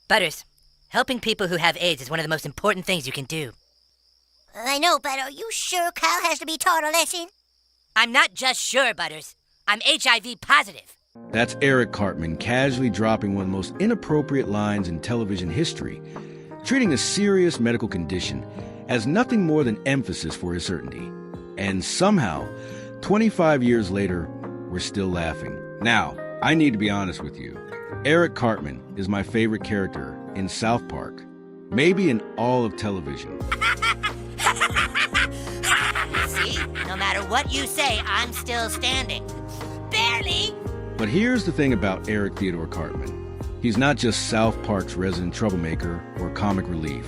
Butters, helping people who have AIDS is one of the most important things you can do. I know, but are you sure Kyle has to be taught a lesson? I'm not just sure, Butters. I'm HIV positive. That's Eric Cartman casually dropping one of the most inappropriate lines in television history, treating a serious medical condition as nothing more than emphasis for his certainty. And somehow, 25 years later, we're still laughing. Now, I need to be honest with you. Eric Cartman is my favorite character in South Park, maybe in all of television. See? No matter what you say, I'm still standing. Barely! But here's the thing about Eric Theodore Cartman. He's not just South Park's resident troublemaker or comic relief.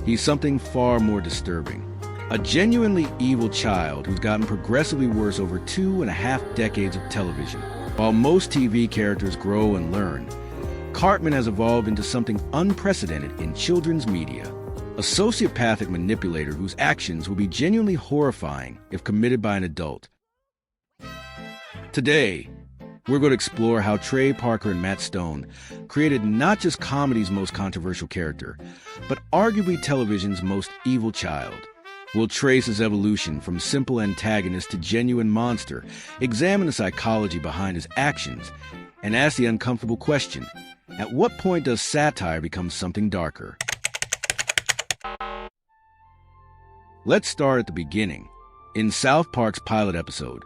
He's something far more disturbing. A genuinely evil child who's gotten progressively worse over 2.5 decades of television. While most TV characters grow and learn, Cartman has evolved into something unprecedented in children's media. A sociopathic manipulator whose actions will be genuinely horrifying if committed by an adult. Today, we're going to explore how Trey Parker and Matt Stone created not just comedy's most controversial character, but arguably television's most evil child. We'll trace his evolution from simple antagonist to genuine monster, examine the psychology behind his actions, and ask the uncomfortable question, at what point does satire become something darker? Let's start at the beginning. In South Park's pilot episode,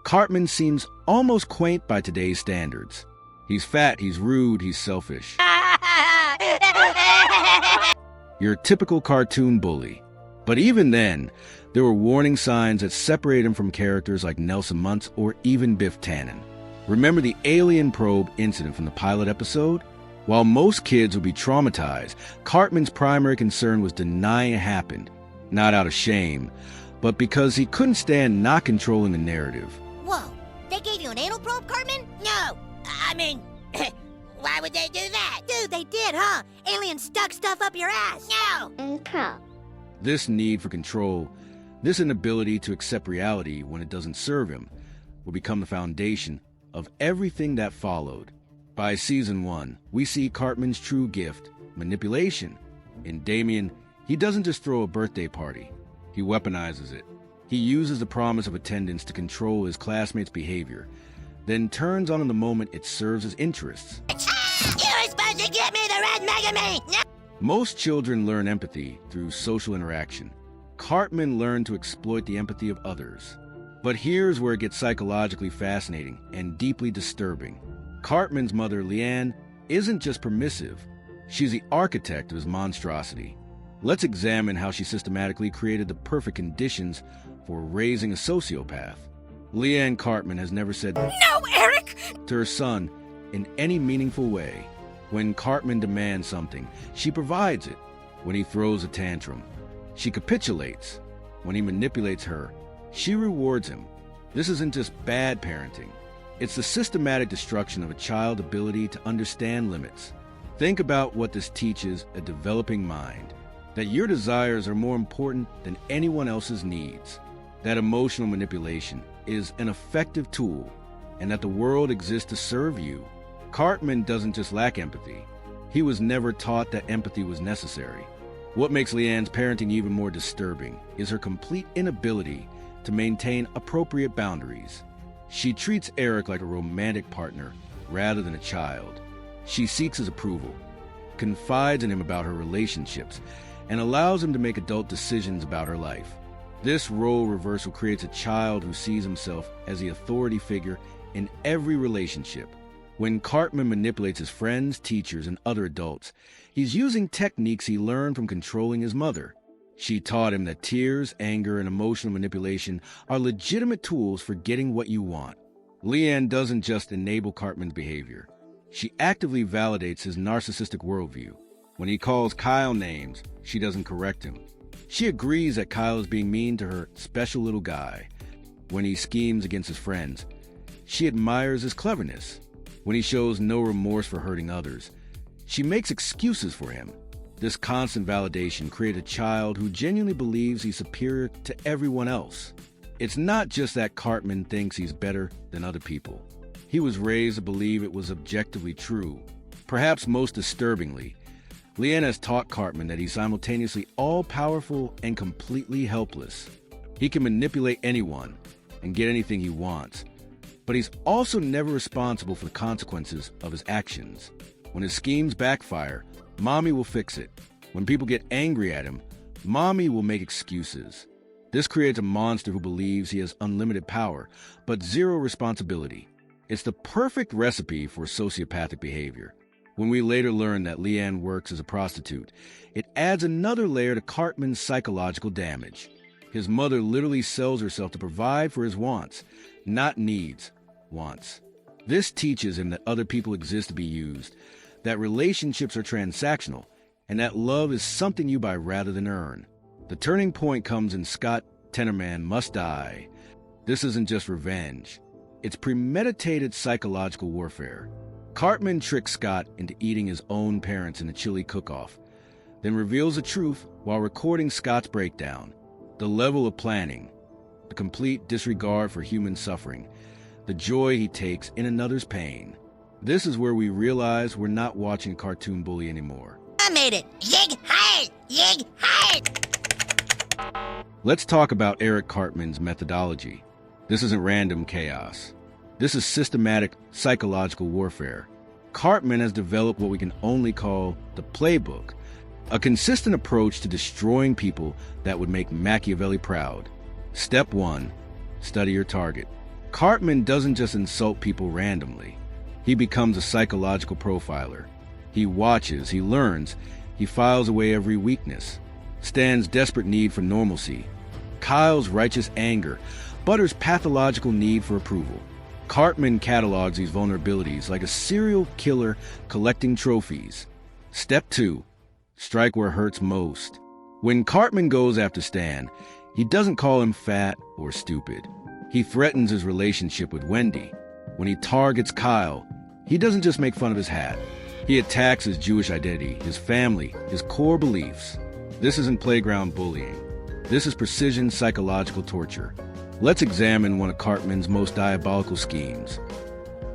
Cartman seems almost quaint by today's standards. He's fat, he's rude, he's selfish. Your typical cartoon bully. But even then, there were warning signs that separate him from characters like Nelson Muntz or even Biff Tannen. Remember the alien probe incident from the pilot episode? While most kids would be traumatized, Cartman's primary concern was denying it happened, not out of shame, but because he couldn't stand not controlling the narrative. Whoa, they gave you an anal probe, Cartman? No, I mean, why would they do that? Dude, they did, huh? Aliens stuck stuff up your ass. No! This need for control, this inability to accept reality when it doesn't serve him, will become the foundation of everything that followed. By season 1, we see Cartman's true gift, manipulation. In Damien, he doesn't just throw a birthday party, he weaponizes it. He uses the promise of attendance to control his classmates' behavior, then turns on in the moment it serves his interests. You were supposed to get me the red Megaman! No! Most children learn empathy through social interaction. Cartman learned to exploit the empathy of others. But here's where it gets psychologically fascinating and deeply disturbing. Cartman's mother, Leanne, isn't just permissive. She's the architect of his monstrosity. Let's examine how she systematically created the perfect conditions for raising a sociopath. Leanne Cartman has never said No, Eric! to her son in any meaningful way. When Cartman demands something, she provides it. When he throws a tantrum, she capitulates. When he manipulates her, she rewards him. This isn't just bad parenting. It's the systematic destruction of a child's ability to understand limits. Think about what this teaches a developing mind. That your desires are more important than anyone else's needs. That emotional manipulation is an effective tool, and that the world exists to serve you. Cartman doesn't just lack empathy. He was never taught that empathy was necessary. What makes Leanne's parenting even more disturbing is her complete inability to maintain appropriate boundaries. She treats Eric like a romantic partner rather than a child. She seeks his approval, confides in him about her relationships, and allows him to make adult decisions about her life. This role reversal creates a child who sees himself as the authority figure in every relationship. When Cartman manipulates his friends, teachers, and other adults, he's using techniques he learned from controlling his mother. She taught him that tears, anger, and emotional manipulation are legitimate tools for getting what you want. Leanne doesn't just enable Cartman's behavior. She actively validates his narcissistic worldview. When he calls Kyle names, she doesn't correct him. She agrees that Kyle is being mean to her special little guy. When he schemes against his friends, she admires his cleverness. When he shows no remorse for hurting others, she makes excuses for him. This constant validation creates a child who genuinely believes he's superior to everyone else. It's not just that Cartman thinks he's better than other people. He was raised to believe it was objectively true. Perhaps most disturbingly, Leanne has taught Cartman that he's simultaneously all-powerful and completely helpless. He can manipulate anyone and get anything he wants, but he's also never responsible for the consequences of his actions. When his schemes backfire, Mommy will fix it. When people get angry at him, Mommy will make excuses. This creates a monster who believes he has unlimited power, but zero responsibility. It's the perfect recipe for sociopathic behavior. When we later learn that Leanne works as a prostitute, it adds another layer to Cartman's psychological damage. His mother literally sells herself to provide for his wants, not needs, wants. This teaches him that other people exist to be used, that relationships are transactional, and that love is something you buy rather than earn. The turning point comes in Scott Tenorman Must Die. This isn't just revenge. It's premeditated psychological warfare. Cartman tricks Scott into eating his own parents in a chili cook-off, then reveals the truth while recording Scott's breakdown. The level of planning, the complete disregard for human suffering, the joy he takes in another's pain. This is where we realize we're not watching a cartoon bully anymore. I made it. Yig hard! Yig hard! Let's talk about Eric Cartman's methodology. This isn't random chaos. This is systematic psychological warfare. Cartman has developed what we can only call the playbook, a consistent approach to destroying people that would make Machiavelli proud. Step 1. Study your target. Cartman doesn't just insult people randomly. He becomes a psychological profiler. He watches, he learns, he files away every weakness. Stan's desperate need for normalcy. Kyle's righteous anger. Butter's pathological need for approval. Cartman catalogs these vulnerabilities like a serial killer collecting trophies. Step 2. Strike where it hurts most. When Cartman goes after Stan, he doesn't call him fat or stupid. He threatens his relationship with Wendy. When he targets Kyle, he doesn't just make fun of his hat. He attacks his Jewish identity, his family, his core beliefs. This isn't playground bullying. This is precision psychological torture. Let's examine one of Cartman's most diabolical schemes.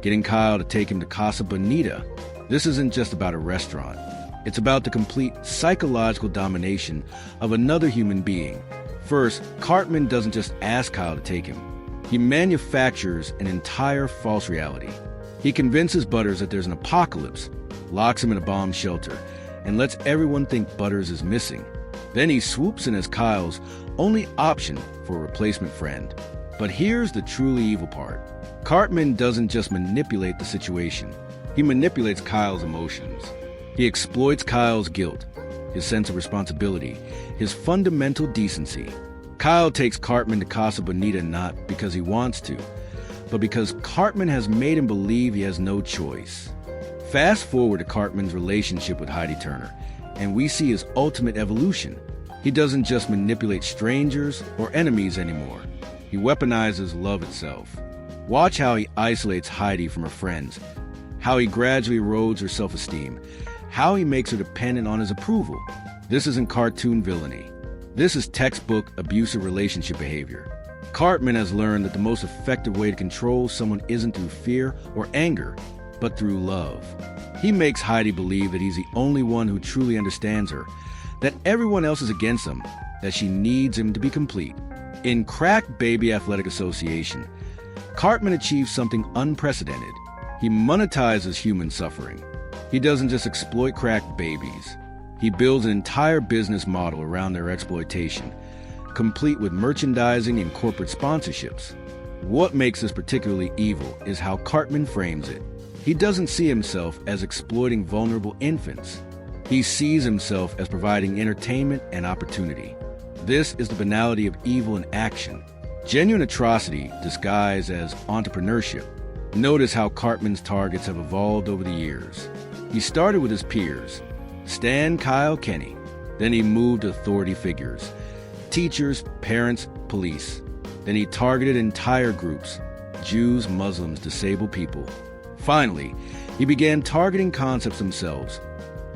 Getting Kyle to take him to Casa Bonita. This isn't just about a restaurant. It's about the complete psychological domination of another human being. First, Cartman doesn't just ask Kyle to take him. He manufactures an entire false reality. He convinces Butters that there's an apocalypse, locks him in a bomb shelter, and lets everyone think Butters is missing. Then he swoops in as Kyle's only option for a replacement friend. But here's the truly evil part. Cartman doesn't just manipulate the situation. He manipulates Kyle's emotions. He exploits Kyle's guilt, his sense of responsibility, his fundamental decency. Kyle takes Cartman to Casa Bonita not because he wants to, but because Cartman has made him believe he has no choice. Fast forward to Cartman's relationship with Heidi Turner, and we see his ultimate evolution. He doesn't just manipulate strangers or enemies anymore. He weaponizes love itself. Watch how he isolates Heidi from her friends, how he gradually erodes her self-esteem, how he makes her dependent on his approval. This isn't cartoon villainy. This is textbook abusive relationship behavior. Cartman has learned that the most effective way to control someone isn't through fear or anger, but through love. He makes Heidi believe that he's the only one who truly understands her, that everyone else is against him, that she needs him to be complete. In Crack Baby Athletic Association, Cartman achieves something unprecedented. He monetizes human suffering. He doesn't just exploit crack babies. He builds an entire business model around their exploitation, complete with merchandising and corporate sponsorships. What makes this particularly evil is how Cartman frames it. He doesn't see himself as exploiting vulnerable infants. He sees himself as providing entertainment and opportunity. This is the banality of evil in action. Genuine atrocity disguised as entrepreneurship. Notice how Cartman's targets have evolved over the years. He started with his peers, Stan, Kyle, Kenny. Then he moved to authority figures, teachers, parents, police. Then he targeted entire groups, Jews, Muslims, disabled people. Finally, he began targeting concepts themselves,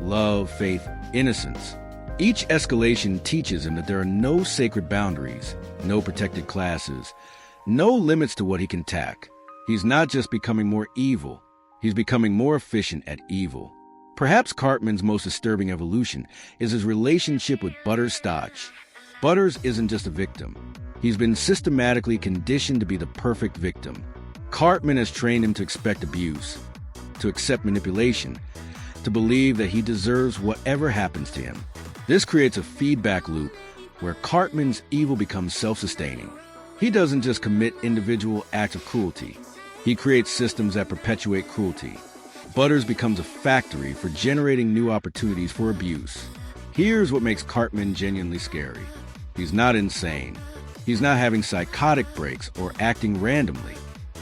love, faith, innocence. Each escalation teaches him that there are no sacred boundaries, no protected classes, no limits to what he can attack. He's not just becoming more evil, he's becoming more efficient at evil. Perhaps Cartman's most disturbing evolution is his relationship with Butterscotch. Butters isn't just a victim. He's been systematically conditioned to be the perfect victim. Cartman has trained him to expect abuse, to accept manipulation, to believe that he deserves whatever happens to him. This creates a feedback loop where Cartman's evil becomes self-sustaining. He doesn't just commit individual acts of cruelty. He creates systems that perpetuate cruelty. Butters becomes a factory for generating new opportunities for abuse. Here's what makes Cartman genuinely scary. He's not insane. He's not having psychotic breaks or acting randomly.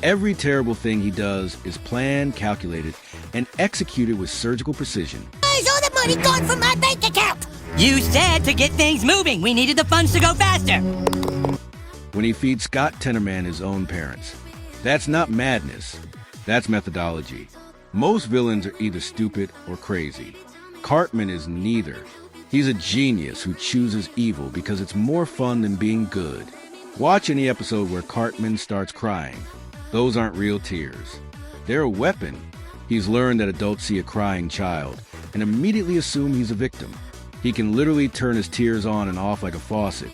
Every terrible thing he does is planned, calculated, and executed with surgical precision. Where's all the money gone from my bank account? You said to get things moving, we needed the funds to go faster. When he feeds Scott Tenorman his own parents, that's not madness. That's methodology. Most villains are either stupid or crazy. Cartman is neither. He's a genius who chooses evil because it's more fun than being good. Watch any episode where Cartman starts crying. Those aren't real tears. They're a weapon. He's learned that adults see a crying child and immediately assume he's a victim. He can literally turn his tears on and off like a faucet,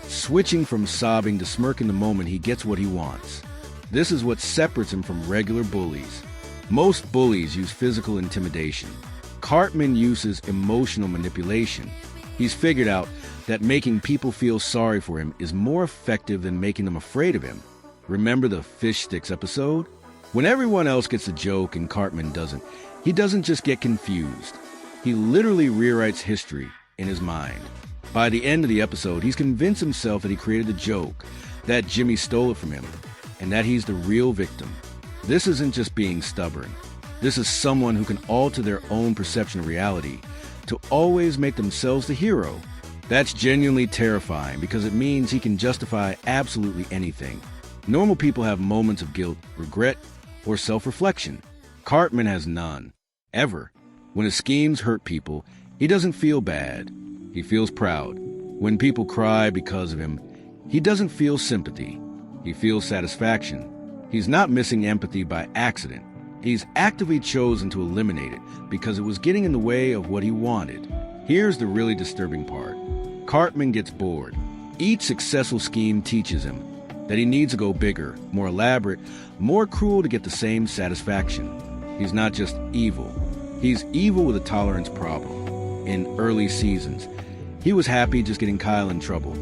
switching from sobbing to smirking the moment he gets what he wants. This is what separates him from regular bullies. Most bullies use physical intimidation. Cartman uses emotional manipulation. He's figured out that making people feel sorry for him is more effective than making them afraid of him. Remember the fish sticks episode? When everyone else gets a joke and Cartman doesn't, he doesn't just get confused. He literally rewrites history in his mind. By the end of the episode, he's convinced himself that he created the joke, that Jimmy stole it from him, and that he's the real victim. This isn't just being stubborn. This is someone who can alter their own perception of reality to always make themselves the hero. That's genuinely terrifying because it means he can justify absolutely anything. Normal people have moments of guilt, regret, or self-reflection. Cartman has none. Ever. When his schemes hurt people, he doesn't feel bad. He feels proud. When people cry because of him, he doesn't feel sympathy. He feels satisfaction. He's not missing empathy by accident. He's actively chosen to eliminate it because it was getting in the way of what he wanted. Here's the really disturbing part. Cartman gets bored. Each successful scheme teaches him that he needs to go bigger, more elaborate, more cruel to get the same satisfaction. He's not just evil. He's evil with a tolerance problem. In early seasons, he was happy just getting Kyle in trouble.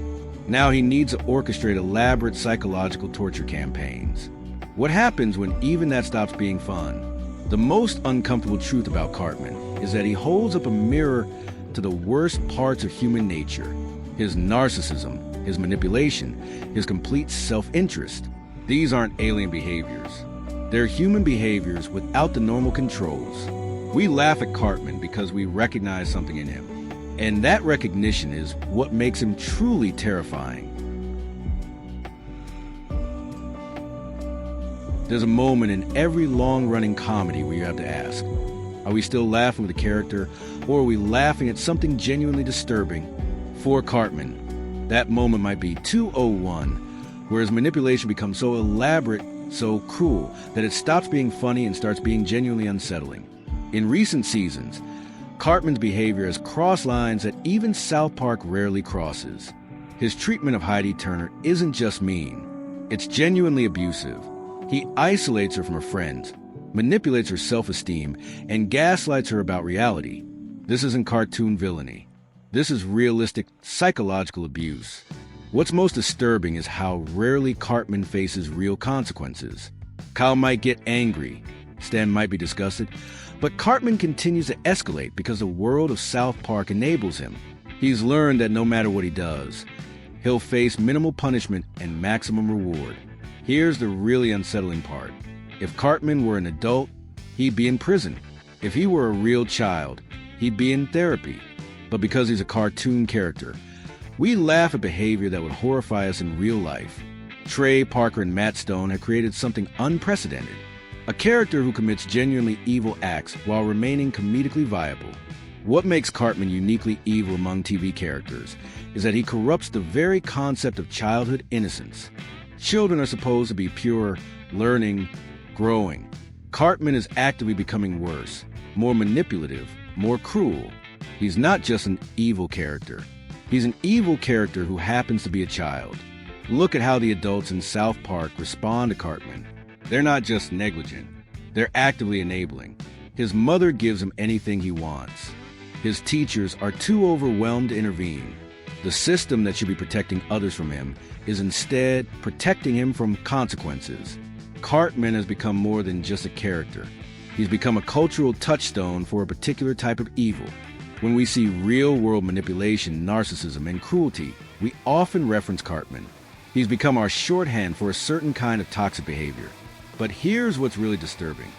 Now he needs to orchestrate elaborate psychological torture campaigns. What happens when even that stops being fun? The most uncomfortable truth about Cartman is that he holds up a mirror to the worst parts of human nature. His narcissism, his manipulation, his complete self-interest. These aren't alien behaviors. They're human behaviors without the normal controls. We laugh at Cartman because we recognize something in him. And that recognition is what makes him truly terrifying. There's a moment in every long-running comedy where you have to ask, are we still laughing with the character, or are we laughing at something genuinely disturbing? For Cartman, that moment might be 201, where his manipulation becomes so elaborate, so cruel, that it stops being funny and starts being genuinely unsettling. In recent seasons, Cartman's behavior has crossed lines that even South Park rarely crosses. His treatment of Heidi Turner isn't just mean, it's genuinely abusive. He isolates her from her friends, manipulates her self-esteem, and gaslights her about reality. This isn't cartoon villainy. This is realistic psychological abuse. What's most disturbing is how rarely Cartman faces real consequences. Kyle might get angry, Stan might be disgusted, but Cartman continues to escalate because the world of South Park enables him. He's learned that no matter what he does, he'll face minimal punishment and maximum reward. Here's the really unsettling part. If Cartman were an adult, he'd be in prison. If he were a real child, he'd be in therapy. But because he's a cartoon character, we laugh at behavior that would horrify us in real life. Trey, Parker, and Matt Stone have created something unprecedented. A character who commits genuinely evil acts while remaining comedically viable. What makes Cartman uniquely evil among TV characters is that he corrupts the very concept of childhood innocence. Children are supposed to be pure, learning, growing. Cartman is actively becoming worse. more manipulative, more cruel. He's not just an evil character. He's an evil character who happens to be a child. Look at how the adults in South Park respond to Cartman. They're not just negligent. They're actively enabling. His mother gives him anything he wants. His teachers are too overwhelmed to intervene. The system that should be protecting others from him is instead protecting him from consequences. Cartman has become more than just a character. He's become a cultural touchstone for a particular type of evil. When we see real-world manipulation, narcissism, and cruelty, we often reference Cartman. He's become our shorthand for a certain kind of toxic behavior. But here's what's really disturbing.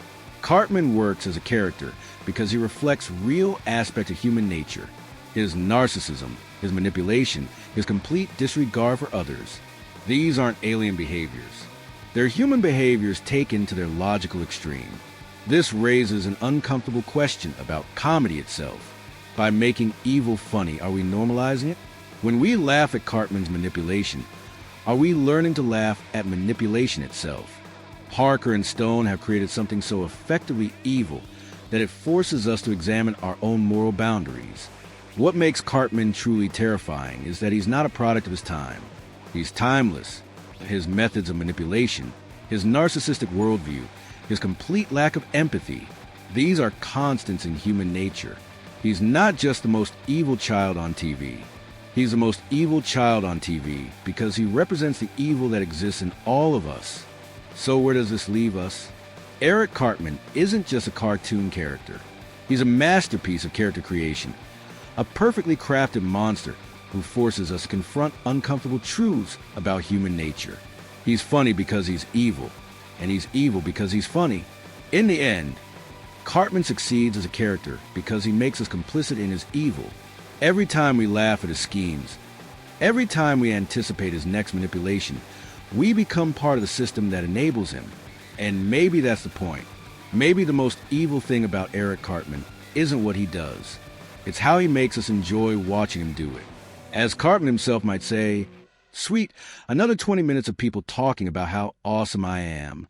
Cartman works as a character because he reflects real aspects of human nature. His narcissism, his manipulation, his complete disregard for others. These aren't alien behaviors. They're human behaviors taken to their logical extreme. This raises an uncomfortable question about comedy itself. By making evil funny, are we normalizing it? When we laugh at Cartman's manipulation, are we learning to laugh at manipulation itself? Parker and Stone have created something so effectively evil that it forces us to examine our own moral boundaries. What makes Cartman truly terrifying is that he's not a product of his time. He's timeless. His methods of manipulation, his narcissistic worldview, his complete lack of empathy, these are constants in human nature. He's not just the most evil child on TV. He's the most evil child on TV because he represents the evil that exists in all of us. So where does this leave us? Eric Cartman isn't just a cartoon character. He's a masterpiece of character creation. A perfectly crafted monster who forces us to confront uncomfortable truths about human nature. He's funny because he's evil, and he's evil because he's funny. In the end, Cartman succeeds as a character because he makes us complicit in his evil. Every time we laugh at his schemes, every time we anticipate his next manipulation, we become part of the system that enables him. And maybe that's the point. Maybe the most evil thing about Eric Cartman isn't what he does. It's how he makes us enjoy watching him do it. As Cartman himself might say, "Sweet, another 20 minutes of people talking about how awesome I am."